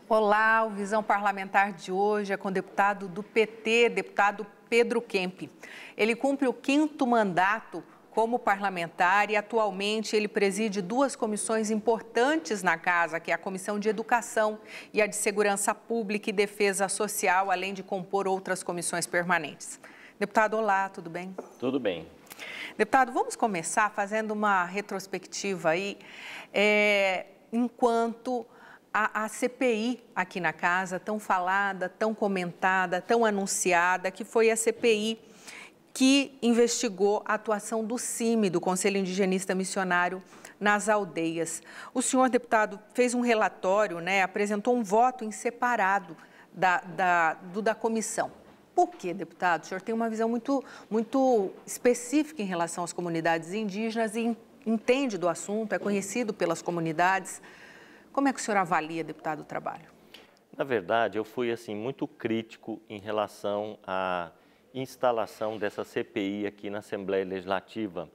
Olá, o Visão Parlamentar de hoje é com o deputado do PT, deputado Pedro Kemp. Ele cumpre o 5º mandato como parlamentar e atualmente ele preside 2 comissões importantes na casa, que é a Comissão de Educação e a de Segurança Pública e Defesa Social, além de compor outras comissões permanentes. Deputado, olá, tudo bem? Tudo bem. Deputado, vamos começar fazendo uma retrospectiva aí, enquanto a CPI aqui na casa, tão falada, tão comentada, tão anunciada, que foi a CPI que investigou a atuação do CIMI, do Conselho Indigenista Missionário, nas aldeias. O senhor, deputado, fez um relatório, apresentou um voto em separado da comissão. Por quê, deputado? O senhor tem uma visão muito específica em relação às comunidades indígenas e entende do assunto, é conhecido pelas comunidades. Como é que o senhor avalia, deputado, o trabalho? Na verdade, eu fui muito crítico em relação à instalação dessa CPI aqui na Assembleia Legislativa,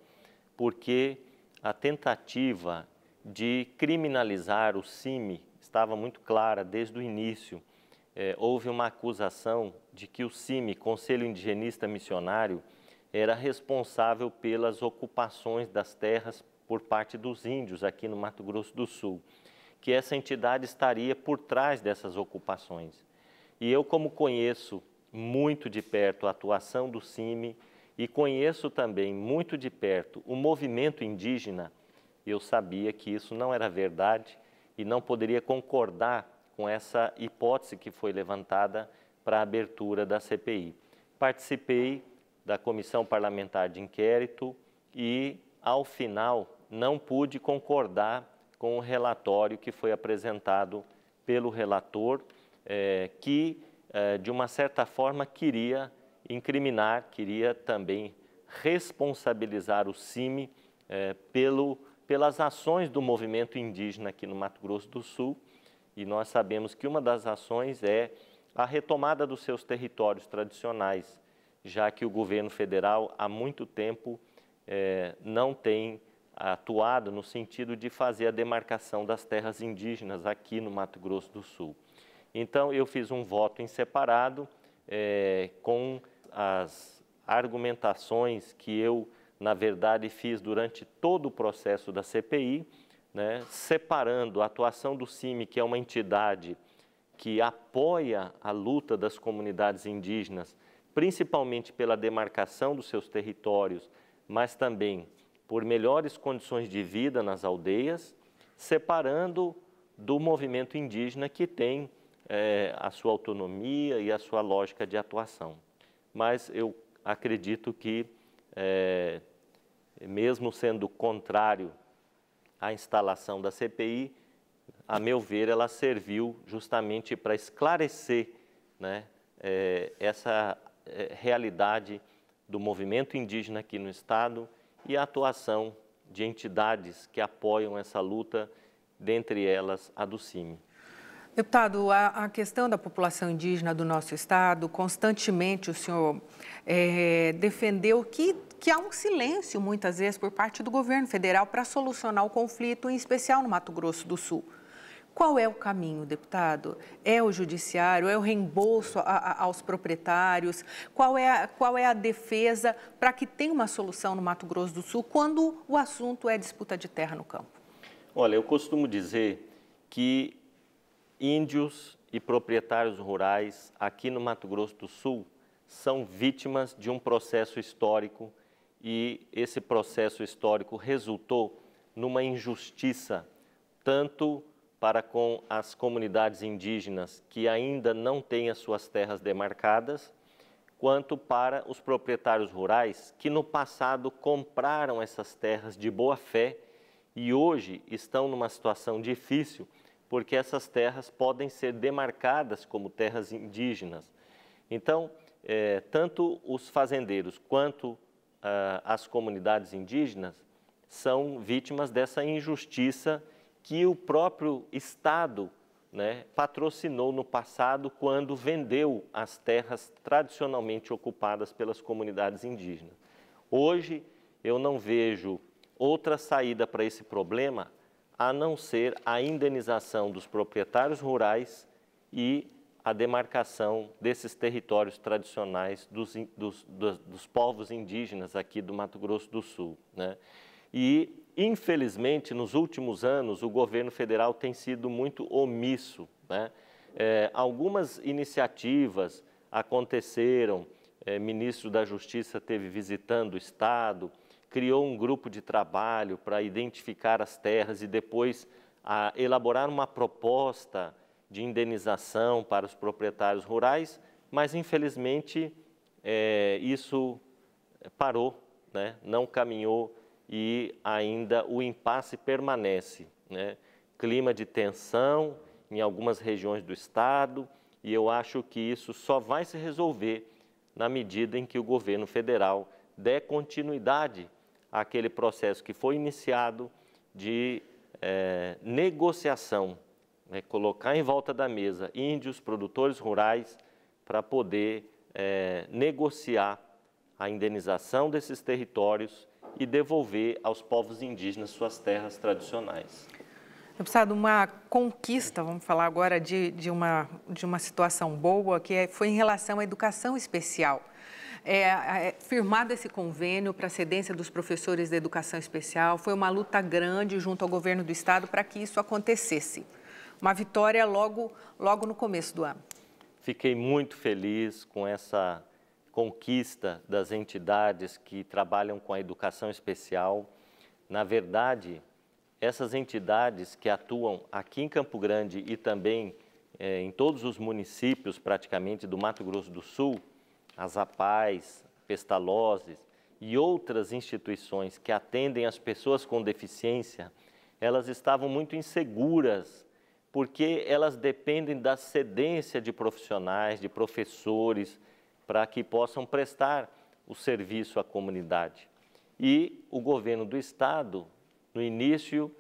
porque a tentativa de criminalizar o CIMI estava muito clara desde o início. Houve uma acusação de que o CIMI, Conselho Indigenista Missionário, era responsável pelas ocupações das terras por parte dos índios aqui no Mato Grosso do Sul, que essa entidade estaria por trás dessas ocupações. E eu, como conheço muito de perto a atuação do CIMI e conheço também muito de perto o movimento indígena, eu sabia que isso não era verdade e não poderia concordar com essa hipótese que foi levantada para a abertura da CPI. Participei da Comissão Parlamentar de Inquérito e, ao final, não pude concordar com o relatório que foi apresentado pelo relator, que, de uma certa forma, queria incriminar, queria também responsabilizar o CIMI pelas ações do movimento indígena aqui no Mato Grosso do Sul. E nós sabemos que uma das ações é a retomada dos seus territórios tradicionais, já que o governo federal há muito tempo não tem atuado no sentido de fazer a demarcação das terras indígenas aqui no Mato Grosso do Sul. Então, eu fiz um voto em separado com as argumentações que eu, na verdade, fiz durante todo o processo da CPI, separando a atuação do CIMI, que é uma entidade que apoia a luta das comunidades indígenas, principalmente pela demarcação dos seus territórios, mas também por melhores condições de vida nas aldeias, separando do movimento indígena que tem a sua autonomia e a sua lógica de atuação. Mas eu acredito que, mesmo sendo contrário à instalação da CPI, a meu ver, ela serviu justamente para esclarecer essa realidade do movimento indígena aqui no Estado e a atuação de entidades que apoiam essa luta, dentre elas a do CIMI. Deputado, a questão da população indígena do nosso Estado, constantemente o senhor defendeu que há um silêncio, muitas vezes, por parte do governo federal para solucionar o conflito, em especial no Mato Grosso do Sul. Qual é o caminho, deputado? É o judiciário? É o reembolso aos proprietários? Qual é a defesa para que tenha uma solução no Mato Grosso do Sul quando o assunto é disputa de terra no campo? Olha, eu costumo dizer que índios e proprietários rurais aqui no Mato Grosso do Sul são vítimas de um processo histórico e esse processo histórico resultou numa injustiça tanto para com as comunidades indígenas que ainda não têm as suas terras demarcadas, quanto para os proprietários rurais que no passado compraram essas terras de boa fé e hoje estão numa situação difícil porque essas terras podem ser demarcadas como terras indígenas. Então, tanto os fazendeiros quanto as comunidades indígenas são vítimas dessa injustiça que o próprio Estado patrocinou no passado quando vendeu as terras tradicionalmente ocupadas pelas comunidades indígenas. Hoje, eu não vejo outra saída para esse problema a não ser a indenização dos proprietários rurais e a demarcação desses territórios tradicionais dos povos indígenas aqui do Mato Grosso do Sul, né? E, infelizmente, nos últimos anos, o governo federal tem sido muito omisso, né? Algumas iniciativas aconteceram, ministro da Justiça esteve visitando o Estado, criou um grupo de trabalho para identificar as terras e depois elaborar uma proposta de indenização para os proprietários rurais, mas infelizmente isso parou, né? Não caminhou e ainda o impasse permanece, né? Clima de tensão em algumas regiões do estado e eu acho que isso só vai se resolver na medida em que o governo federal der continuidade àquele processo que foi iniciado de negociação, né, colocar em volta da mesa índios, produtores rurais, para poder negociar a indenização desses territórios e devolver aos povos indígenas suas terras tradicionais. Deputado, uma conquista, vamos falar agora de uma situação boa, que foi em relação à educação especial. Firmado esse convênio para a cedência dos professores de educação especial, foi uma luta grande junto ao governo do estado para que isso acontecesse. Uma vitória logo no começo do ano. Fiquei muito feliz com essa conquista das entidades que trabalham com a educação especial. Na verdade, essas entidades que atuam aqui em Campo Grande e também em todos os municípios praticamente do Mato Grosso do Sul, as APAES, Pestalozes e outras instituições que atendem as pessoas com deficiência, elas estavam muito inseguras porque elas dependem da cedência de profissionais, de professores, para que possam prestar o serviço à comunidade. E o governo do estado, no início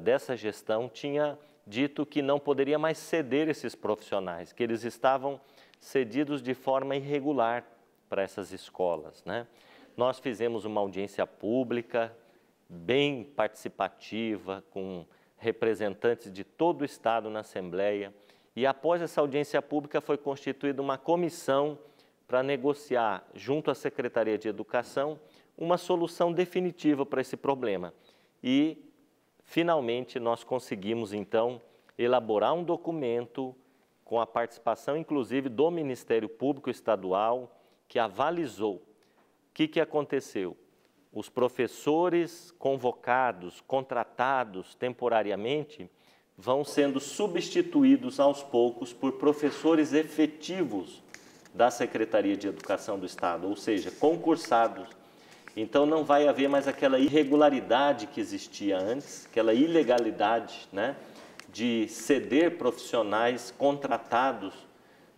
dessa gestão, tinha dito que não poderia mais ceder esses profissionais, que eles estavam cedidos de forma irregular para essas escolas, né? Nós fizemos uma audiência pública bem participativa, com representantes de todo o estado na Assembleia, e após essa audiência pública foi constituída uma comissão para negociar, junto à Secretaria de Educação, uma solução definitiva para esse problema. E, finalmente, nós conseguimos, então, elaborar um documento com a participação, inclusive, do Ministério Público Estadual, que avalizou o que aconteceu. Os professores convocados, contratados temporariamente, vão sendo substituídos aos poucos por professores efetivos da Secretaria de Educação do Estado, ou seja, concursados. Então não vai haver mais aquela irregularidade que existia antes, aquela ilegalidade, né, de ceder profissionais contratados,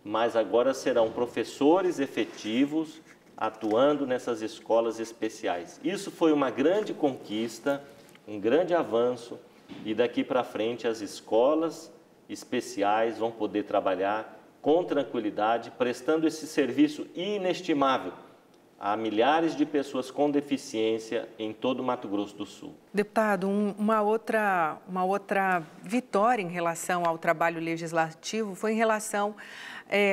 mas agora serão professores efetivos atuando nessas escolas especiais. Isso foi uma grande conquista, um grande avanço, e daqui para frente as escolas especiais vão poder trabalhar com tranquilidade, prestando esse serviço inestimável a milhares de pessoas com deficiência em todo o Mato Grosso do Sul. Deputado, uma outra vitória em relação ao trabalho legislativo foi em relação,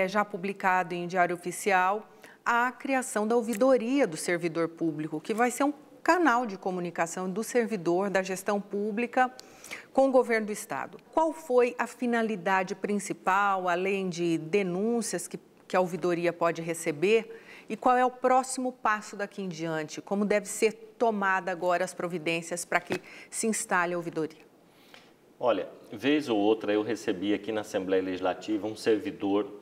já publicado em Diário Oficial, a criação da ouvidoria do servidor público, que vai ser um canal de comunicação do servidor, da gestão pública, com o governo do estado. Qual foi a finalidade principal, além de denúncias que a ouvidoria pode receber, e qual é o próximo passo daqui em diante? Como deve ser tomada agora as providências para que se instale a ouvidoria? Olha, vez ou outra eu recebi aqui na Assembleia Legislativa um servidor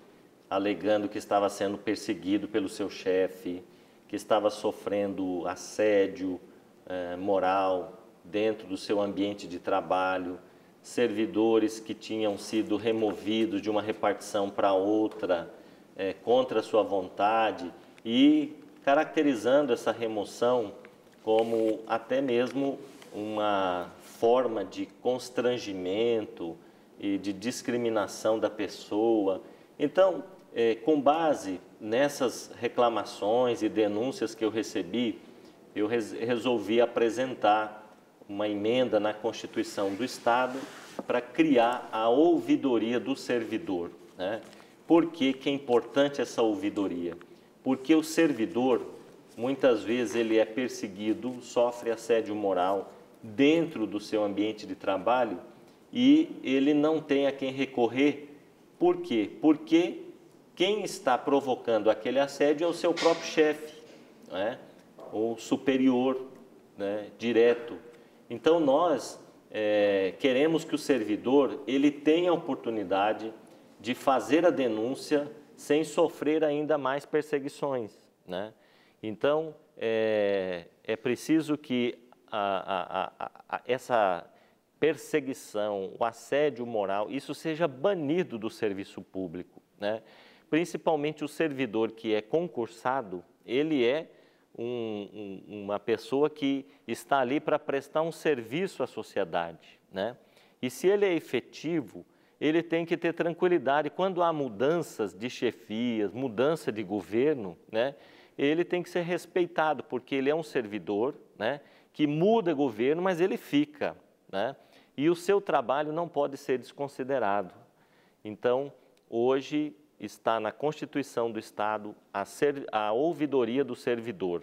alegando que estava sendo perseguido pelo seu chefe, que estava sofrendo assédio moral dentro do seu ambiente de trabalho, servidores que tinham sido removidos de uma repartição para outra contra a sua vontade e caracterizando essa remoção como até mesmo uma forma de constrangimento e de discriminação da pessoa. Então, com base nessas reclamações e denúncias que eu recebi, eu resolvi apresentar uma emenda na Constituição do Estado para criar a ouvidoria do servidor, né? Por que é importante essa ouvidoria? Porque o servidor, muitas vezes, ele é perseguido, sofre assédio moral dentro do seu ambiente de trabalho e ele não tem a quem recorrer. Por quê? Porque quem está provocando aquele assédio é o seu próprio chefe, né? Ou superior, né? Direto. Então, nós queremos que o servidor ele tenha a oportunidade de fazer a denúncia sem sofrer ainda mais perseguições, né? Então, é preciso que essa perseguição, o assédio moral, isso seja banido do serviço público, né? Principalmente o servidor que é concursado, ele é uma pessoa que está ali para prestar um serviço à sociedade, né? E se ele é efetivo, ele tem que ter tranquilidade. Quando há mudanças de chefias, mudança de governo, né? Ele tem que ser respeitado, porque ele é um servidor, né? Que muda governo, mas ele fica, né? E o seu trabalho não pode ser desconsiderado. Então, hoje está na Constituição do Estado a ouvidoria do servidor.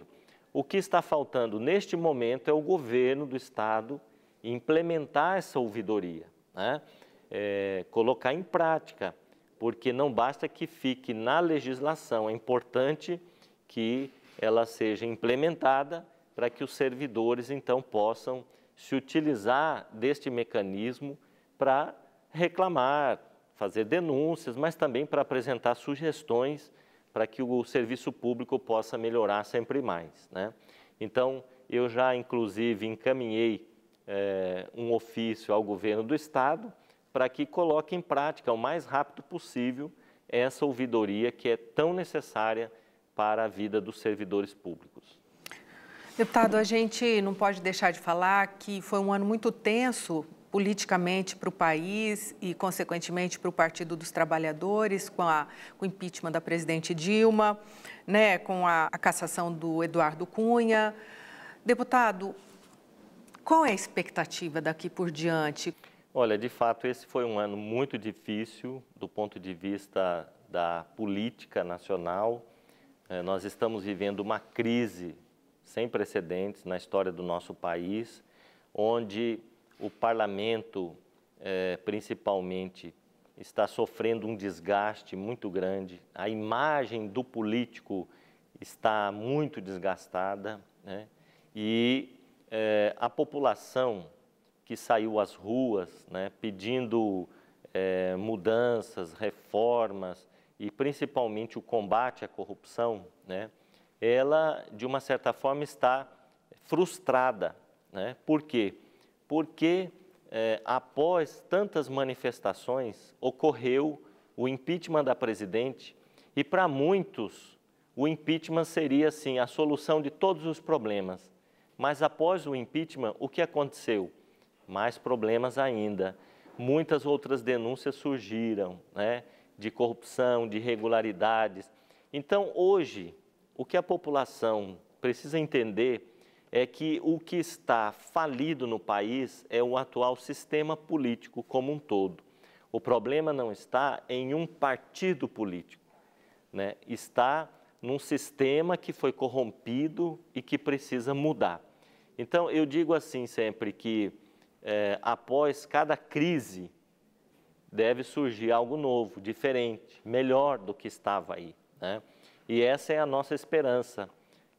O que está faltando neste momento é o governo do Estado implementar essa ouvidoria, né? Colocar em prática, porque não basta que fique na legislação, é importante que ela seja implementada para que os servidores, então, possam se utilizar deste mecanismo para reclamar, fazer denúncias, mas também para apresentar sugestões para que o serviço público possa melhorar sempre mais, né? Então, eu já, inclusive, encaminhei um ofício ao governo do Estado para que coloque em prática o mais rápido possível essa ouvidoria que é tão necessária para a vida dos servidores públicos. Deputado, a gente não pode deixar de falar que foi um ano muito tenso politicamente para o país e, consequentemente, para o Partido dos Trabalhadores, com o impeachment da presidente Dilma, né, com a cassação do Eduardo Cunha. Deputado, qual é a expectativa daqui por diante? Olha, de fato, esse foi um ano muito difícil do ponto de vista da política nacional. Nós estamos vivendo uma crise sem precedentes na história do nosso país, onde o parlamento, principalmente, está sofrendo um desgaste muito grande. A imagem do político está muito desgastada, né? E a população que saiu às ruas, né, pedindo mudanças, reformas e principalmente o combate à corrupção, né? Ela, de uma certa forma, está frustrada, né? Por quê? Porque após tantas manifestações, ocorreu o impeachment da presidente e, para muitos, o impeachment seria, assim, a solução de todos os problemas. Mas, após o impeachment, o que aconteceu? Mais problemas ainda. Muitas outras denúncias surgiram, né? De corrupção, de irregularidades. Então, hoje, o que a população precisa entender é que o que está falido no país é o atual sistema político como um todo. O problema não está em um partido político, né? Está num sistema que foi corrompido e que precisa mudar. Então, eu digo assim sempre que, após cada crise, deve surgir algo novo, diferente, melhor do que estava aí, né? E essa é a nossa esperança,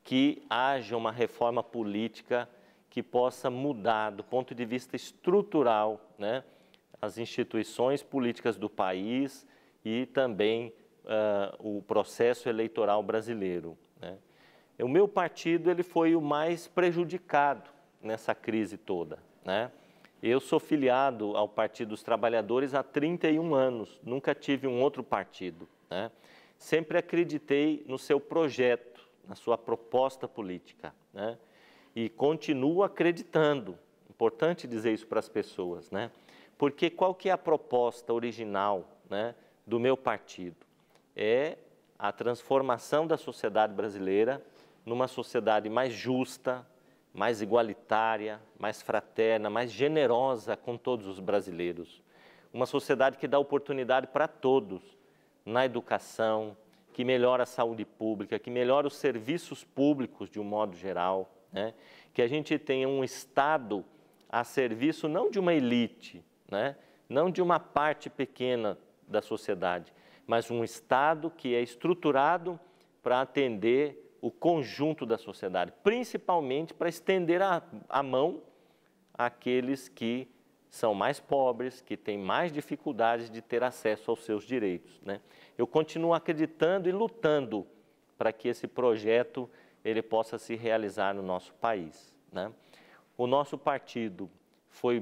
que haja uma reforma política que possa mudar, do ponto de vista estrutural, né, as instituições políticas do país e também o processo eleitoral brasileiro, né? O meu partido ele foi o mais prejudicado nessa crise toda, né? Eu sou filiado ao Partido dos Trabalhadores há 31 anos, nunca tive um outro partido, né? Sempre acreditei no seu projeto, na sua proposta política, né? E continuo acreditando. Importante dizer isso para as pessoas, né? Porque qual que é a proposta original, né, do meu partido? É a transformação da sociedade brasileira numa sociedade mais justa, mais igualitária, mais fraterna, mais generosa com todos os brasileiros. Uma sociedade que dá oportunidade para todos, na educação, que melhora a saúde pública, que melhora os serviços públicos de um modo geral, né? Que a gente tenha um Estado a serviço não de uma elite, né? Não de uma parte pequena da sociedade, mas um Estado que é estruturado para atender o conjunto da sociedade, principalmente para estender a mão àqueles que são mais pobres, que têm mais dificuldades de ter acesso aos seus direitos, né? Eu continuo acreditando e lutando para que esse projeto ele possa se realizar no nosso país, né? O nosso partido foi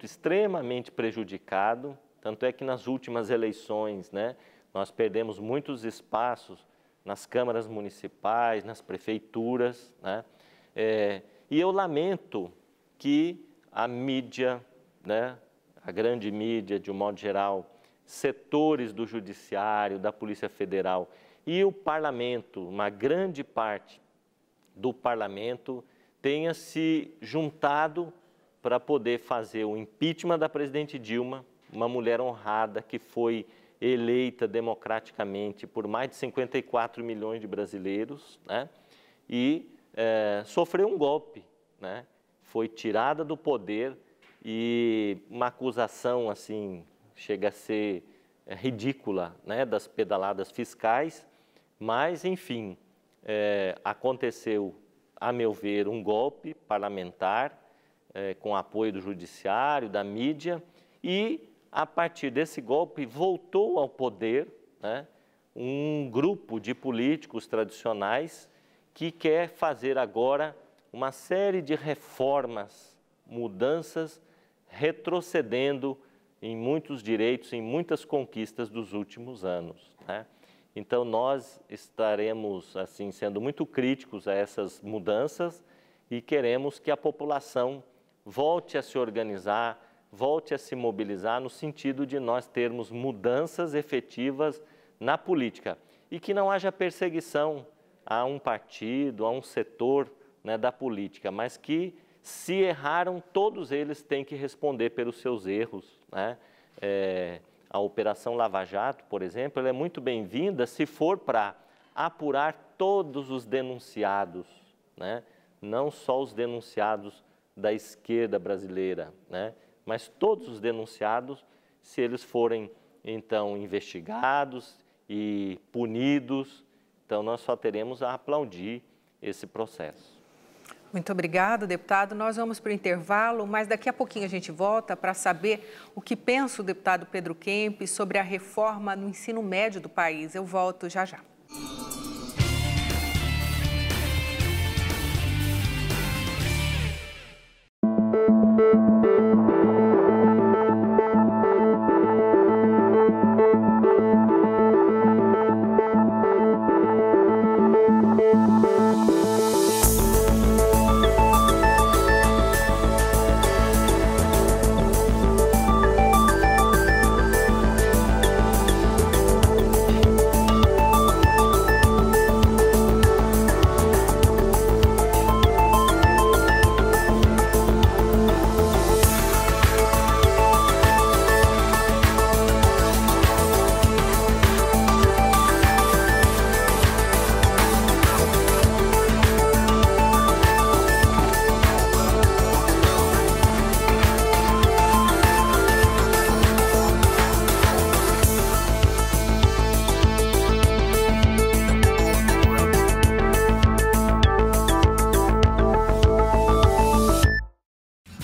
extremamente prejudicado, tanto é que nas últimas eleições, né, nós perdemos muitos espaços nas câmaras municipais, nas prefeituras, né? E eu lamento que a mídia, né, a grande mídia, de um modo geral, setores do Judiciário, da Polícia Federal e o Parlamento, uma grande parte do Parlamento, tenha se juntado para poder fazer o impeachment da presidente Dilma, uma mulher honrada que foi eleita democraticamente por mais de 54 milhões de brasileiros, né? E sofreu um golpe, né? Foi tirada do poder e uma acusação assim chega a ser ridícula, né? Das pedaladas fiscais, mas enfim, aconteceu, a meu ver, um golpe parlamentar com apoio do Judiciário, da mídia, e a partir desse golpe voltou ao poder, né, um grupo de políticos tradicionais que quer fazer agora uma série de reformas, mudanças, retrocedendo em muitos direitos, em muitas conquistas dos últimos anos, né? Então nós estaremos assim sendo muito críticos a essas mudanças e queremos que a população volte a se organizar, volte a se mobilizar no sentido de nós termos mudanças efetivas na política e que não haja perseguição a um partido, a um setor, né, da política, mas que se erraram, todos eles têm que responder pelos seus erros, né? A Operação Lava Jato, por exemplo, ela é muito bem-vinda se for para apurar todos os denunciados, né? Não só os denunciados da esquerda brasileira, né? Mas todos os denunciados, se eles forem, então, investigados e punidos, então nós só teremos a aplaudir esse processo. Muito obrigada, deputado. Nós vamos para o intervalo, mas daqui a pouquinho a gente volta para saber o que pensa o deputado Pedro Kempis sobre a reforma no ensino médio do país. Eu volto já já.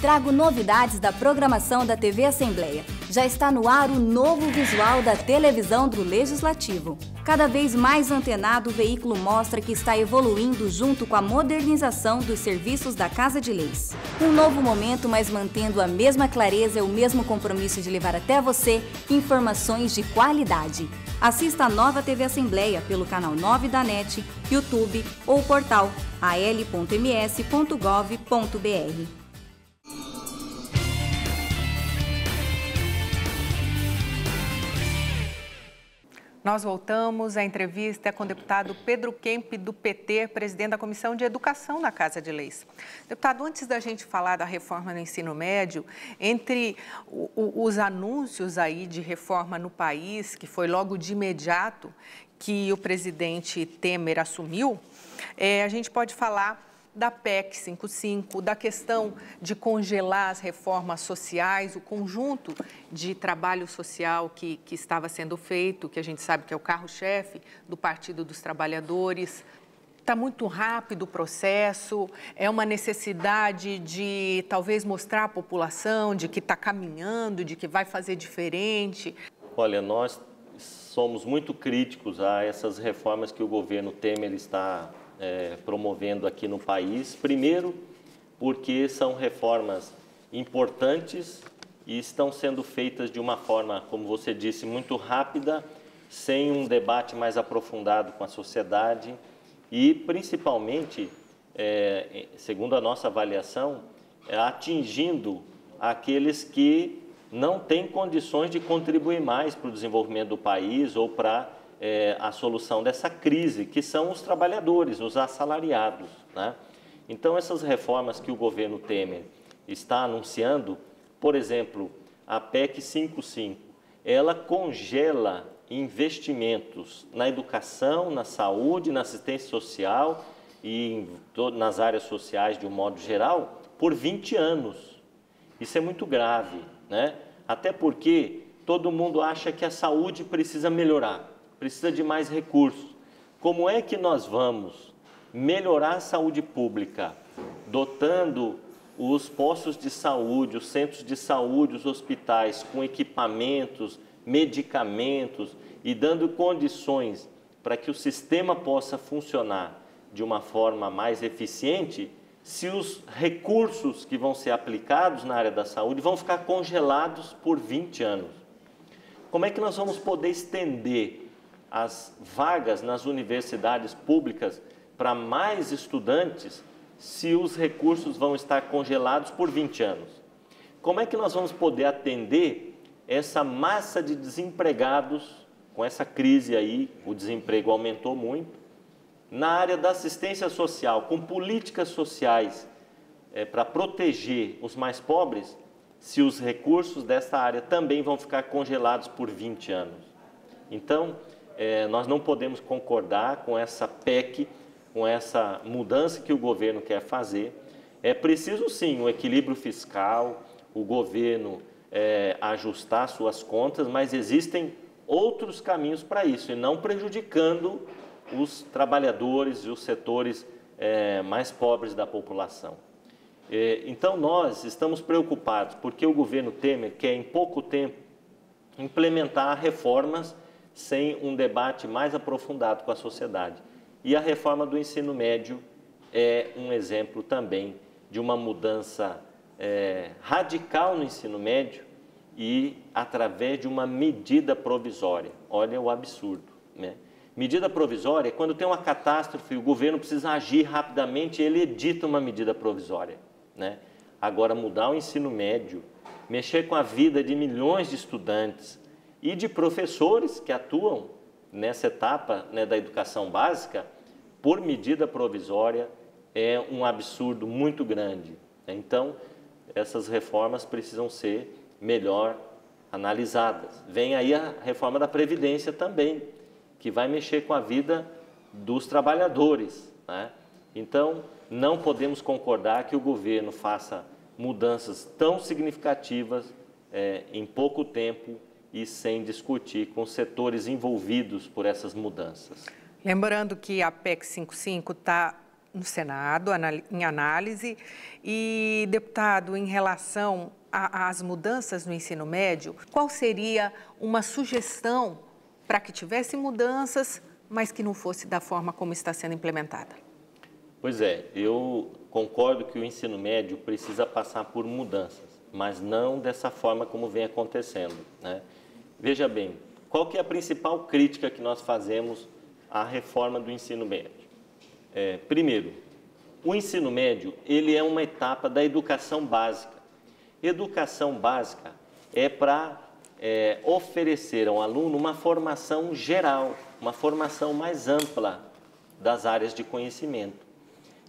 Trago novidades da programação da TV Assembleia. Já está no ar o novo visual da televisão do Legislativo. Cada vez mais antenado, o veículo mostra que está evoluindo junto com a modernização dos serviços da Casa de Leis. Um novo momento, mas mantendo a mesma clareza e o mesmo compromisso de levar até você informações de qualidade. Assista a nova TV Assembleia pelo canal 9 da NET, YouTube ou portal al.ms.gov.br. Nós voltamos à entrevista com o deputado Pedro Kemp, do PT, presidente da Comissão de Educação da Casa de Leis. Deputado, antes da gente falar da reforma no ensino médio, entre os anúncios aí de reforma no país, que foi logo de imediato que o presidente Temer assumiu, a gente pode falar da PEC 55, da questão de congelar as reformas sociais, o conjunto de trabalho social que estava sendo feito, que a gente sabe que é o carro-chefe do Partido dos Trabalhadores. Está muito rápido o processo, é uma necessidade de talvez mostrar à população de que está caminhando, de que vai fazer diferente. Olha, nós somos muito críticos a essas reformas que o governo Temer está promovendo aqui no país. Primeiro, porque são reformas importantes e estão sendo feitas de uma forma, como você disse, muito rápida, sem um debate mais aprofundado com a sociedade e, principalmente, segundo a nossa avaliação, atingindo aqueles que não têm condições de contribuir mais para o desenvolvimento do país ou para a solução dessa crise, que são os trabalhadores, os assalariados, né? Então, essas reformas que o governo Temer está anunciando, por exemplo, a PEC 55, ela congela investimentos na educação, na saúde, na assistência social e nas áreas sociais de um modo geral, por 20 anos. Isso é muito grave, né? Até porque todo mundo acha que a saúde precisa melhorar, precisa de mais recursos. Como é que nós vamos melhorar a saúde pública, dotando os postos de saúde, os centros de saúde, os hospitais com equipamentos, medicamentos e dando condições para que o sistema possa funcionar de uma forma mais eficiente, se os recursos que vão ser aplicados na área da saúde vão ficar congelados por 20 anos? Como é que nós vamos poder estender as vagas nas universidades públicas para mais estudantes se os recursos vão estar congelados por 20 anos? Como é que nós vamos poder atender essa massa de desempregados? Com essa crise aí, o desemprego aumentou muito. Na área da assistência social, com políticas sociais para proteger os mais pobres, se os recursos dessa área também vão ficar congelados por 20 anos. Então, nós não podemos concordar com essa PEC, com essa mudança que o governo quer fazer. É preciso, sim, um equilíbrio fiscal, o governo ajustar suas contas, mas existem outros caminhos para isso, e não prejudicando os trabalhadores e os setores mais pobres da população. Então, nós estamos preocupados porque o governo Temer quer, em pouco tempo, implementar reformas sem um debate mais aprofundado com a sociedade. E a reforma do ensino médio é um exemplo também de uma mudança radical no ensino médio e através de uma medida provisória. Olha o absurdo, né? Medida provisória é quando tem uma catástrofe, o governo precisa agir rapidamente, ele edita uma medida provisória, né? Agora, mudar o ensino médio, mexer com a vida de milhões de estudantes e de professores que atuam nessa etapa, né, da educação básica, por medida provisória, é um absurdo muito grande. Então, essas reformas precisam ser melhor analisadas. Vem aí a reforma da Previdência também, que vai mexer com a vida dos trabalhadores, né? Então, não podemos concordar que o governo faça mudanças tão significativas em pouco tempo e sem discutir com os setores envolvidos por essas mudanças. Lembrando que a PEC 55 está no Senado, em análise. E, deputado, em relação às mudanças no ensino médio, qual seria uma sugestão para que tivesse mudanças, mas que não fosse da forma como está sendo implementada? Pois é, eu concordo que o ensino médio precisa passar por mudanças, mas não dessa forma como vem acontecendo, né? Veja bem, qual que é a principal crítica que nós fazemos à reforma do ensino médio? Primeiro, o ensino médio, ele é uma etapa da educação básica. Educação básica é para oferecer ao aluno uma formação geral, uma formação mais ampla das áreas de conhecimento.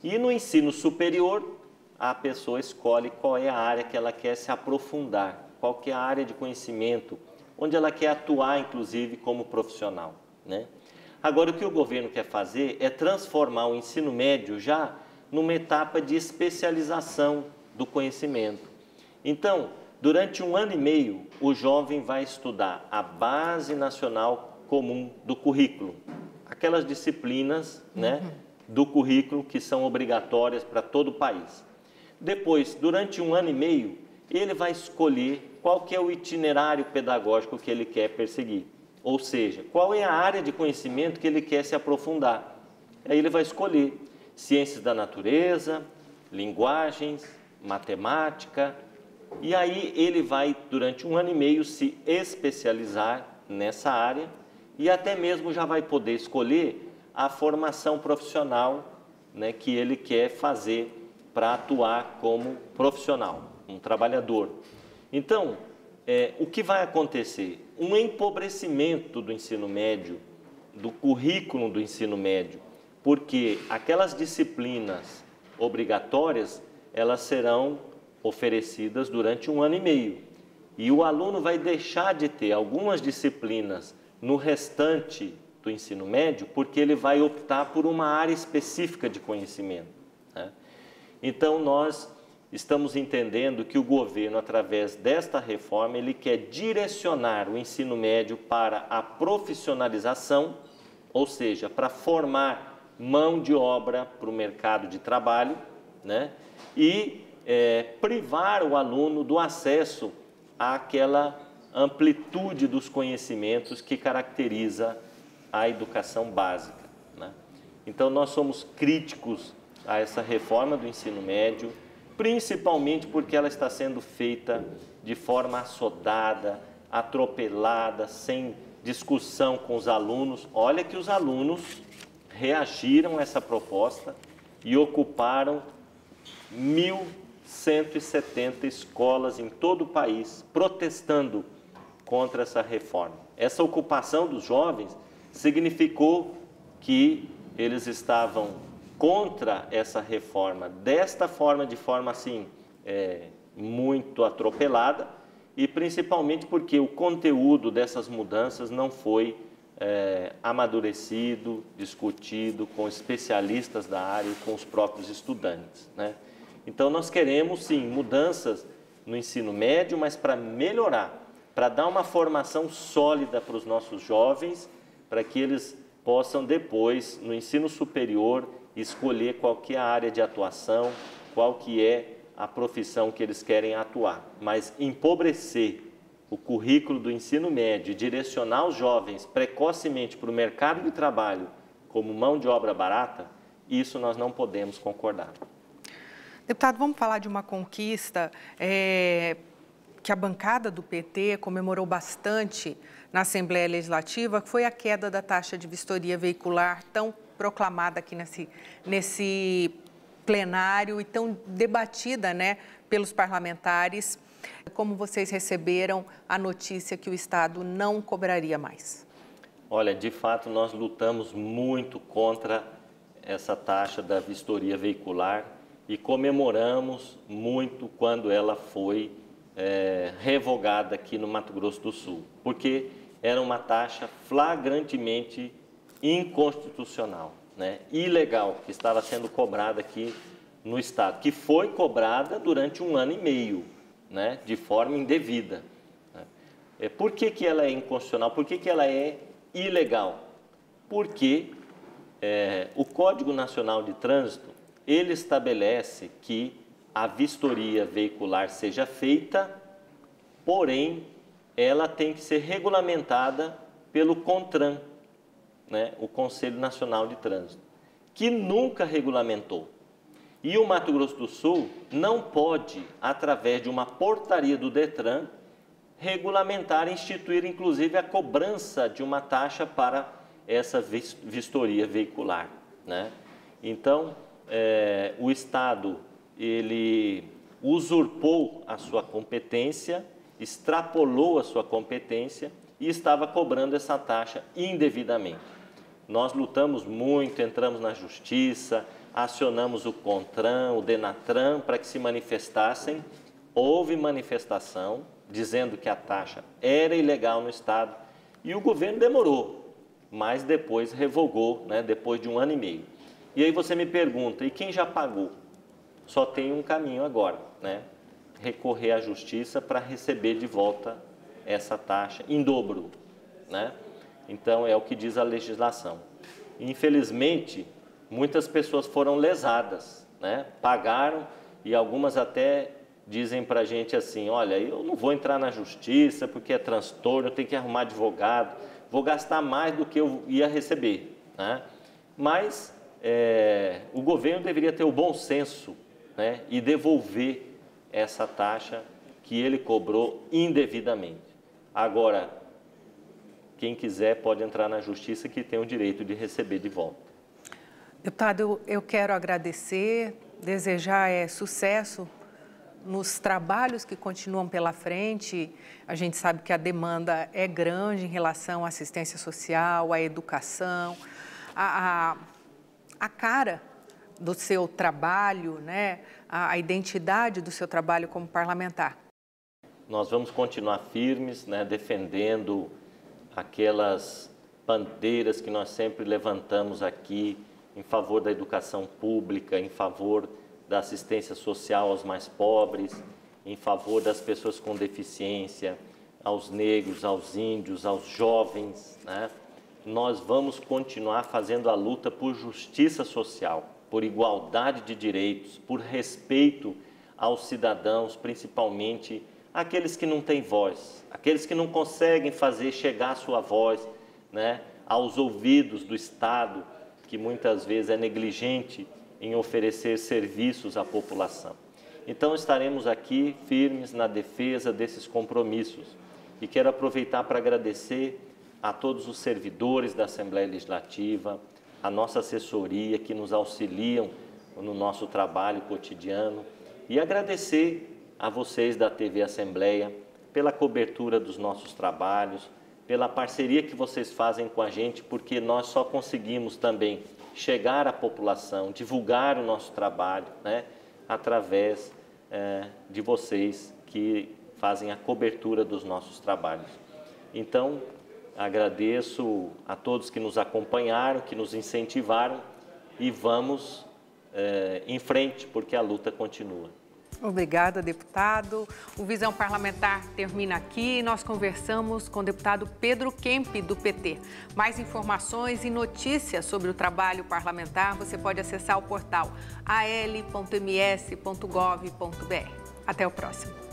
E no ensino superior, a pessoa escolhe qual é a área que ela quer se aprofundar, qual que é a área de conhecimento, onde ela quer atuar, inclusive, como profissional, né? Agora, o que o governo quer fazer é transformar o ensino médio já numa etapa de especialização do conhecimento. Então, durante 1 ano e meio, o jovem vai estudar a Base Nacional Comum do Currículo, aquelas disciplinas, né, do currículo que são obrigatórias para todo o país. Depois, durante 1 ano e meio, ele vai escolher qual que é o itinerário pedagógico que ele quer perseguir. Ou seja, qual é a área de conhecimento que ele quer se aprofundar. Aí ele vai escolher ciências da natureza, linguagens, matemática, e aí ele vai, durante 1 ano e meio, se especializar nessa área e até mesmo já vai poder escolher a formação profissional, né, que ele quer fazer para atuar como profissional, um trabalhador. Então, o que vai acontecer? Um empobrecimento do ensino médio, do currículo do ensino médio, porque aquelas disciplinas obrigatórias, elas serão oferecidas durante 1 ano e meio. E o aluno vai deixar de ter algumas disciplinas no restante do ensino médio, porque ele vai optar por uma área específica de conhecimento, né? Então, nós estamos entendendo que o governo, através desta reforma, ele quer direcionar o ensino médio para a profissionalização, ou seja, para formar mão de obra para o mercado de trabalho, né? E privar o aluno do acesso àquela amplitude dos conhecimentos que caracteriza a educação básica, né? Então, nós somos críticos a essa reforma do ensino médio, principalmente porque ela está sendo feita de forma assodada, atropelada, sem discussão com os alunos. Olha que os alunos reagiram a essa proposta e ocuparam 1.170 escolas em todo o país, protestando contra essa reforma. Essa ocupação dos jovens significou que eles estavam contra essa reforma, desta forma, de forma assim, muito atropelada, e principalmente porque o conteúdo dessas mudanças não foi amadurecido, discutido com especialistas da área e com os próprios estudantes, né? Então, nós queremos, sim, mudanças no ensino médio, mas para melhorar, para dar uma formação sólida para os nossos jovens, para que eles possam depois, no ensino superior, escolher qual que é a área de atuação, qual que é a profissão que eles querem atuar. Mas empobrecer o currículo do ensino médio, direcionar os jovens precocemente para o mercado de trabalho como mão de obra barata, isso nós não podemos concordar. Deputado, vamos falar de uma conquista que a bancada do PT comemorou bastante na Assembleia Legislativa, que foi a queda da taxa de vistoria veicular, tão proclamada aqui nesse plenário e tão debatida, né, pelos parlamentares. Como vocês receberam a notícia que o Estado não cobraria mais? Olha, de fato, nós lutamos muito contra essa taxa da vistoria veicular e comemoramos muito quando ela foi revogada aqui no Mato Grosso do Sul, porque era uma taxa flagrantemente inconstitucional, né? Ilegal, que estava sendo cobrada aqui no Estado, que foi cobrada durante 1 ano e meio, né? De forma indevida, né? Por que ela é inconstitucional? Por que ela é ilegal? Porque o Código Nacional de Trânsito, ele estabelece que a vistoria veicular seja feita, porém, ela tem que ser regulamentada pelo CONTRAN, né, o Conselho Nacional de Trânsito, que nunca regulamentou. E o Mato Grosso do Sul não pode, através de uma portaria do DETRAN, regulamentar e instituir, inclusive, a cobrança de uma taxa para essa vistoria veicular, né? Então, o Estado, ele usurpou a sua competência extrapolou a sua competência e estava cobrando essa taxa indevidamente. Nós lutamos muito, entramos na justiça, acionamos o CONTRAN, o DENATRAN para que se manifestassem. Houve manifestação dizendo que a taxa era ilegal no Estado e o governo demorou, mas depois revogou, né, depois de 1 ano e meio. E aí você me pergunta, e quem já pagou? Só tem um caminho agora, né? Recorrer à justiça para receber de volta essa taxa em dobro, né? Então é o que diz a legislação. Infelizmente, muitas pessoas foram lesadas, né? Pagaram e algumas até dizem para a gente assim, olha, eu não vou entrar na justiça porque é transtorno, eu tenho que arrumar advogado, vou gastar mais do que eu ia receber, né? Mas o governo deveria ter o bom senso, né, e devolver essa taxa que ele cobrou indevidamente. Agora, quem quiser pode entrar na justiça que tem o direito de receber de volta. Deputado, eu quero agradecer, desejar sucesso nos trabalhos que continuam pela frente. A gente sabe que a demanda é grande em relação à assistência social, à educação, a cara do seu trabalho, né? A identidade do seu trabalho como parlamentar. Nós vamos continuar firmes, né, defendendo aquelas bandeiras que nós sempre levantamos aqui em favor da educação pública, em favor da assistência social aos mais pobres, em favor das pessoas com deficiência, aos negros, aos índios, aos jovens, né? Nós vamos continuar fazendo a luta por justiça social, por igualdade de direitos, por respeito aos cidadãos, principalmente aqueles que não têm voz, aqueles que não conseguem fazer chegar a sua voz, né, aos ouvidos do Estado, que muitas vezes é negligente em oferecer serviços à população. Então estaremos aqui firmes na defesa desses compromissos e quero aproveitar para agradecer a todos os servidores da Assembleia Legislativa, a nossa assessoria que nos auxiliam no nosso trabalho cotidiano e agradecer a vocês da TV Assembleia pela cobertura dos nossos trabalhos, pela parceria que vocês fazem com a gente, porque nós só conseguimos também chegar à população, divulgar o nosso trabalho, né, através de vocês que fazem a cobertura dos nossos trabalhos. Então, agradeço a todos que nos acompanharam, que nos incentivaram e vamos em frente, porque a luta continua. Obrigada, deputado. O Visão Parlamentar termina aqui. Nós conversamos com o deputado Pedro Kemp, do PT. Mais informações e notícias sobre o trabalho parlamentar você pode acessar o portal al.ms.gov.br. Até o próximo.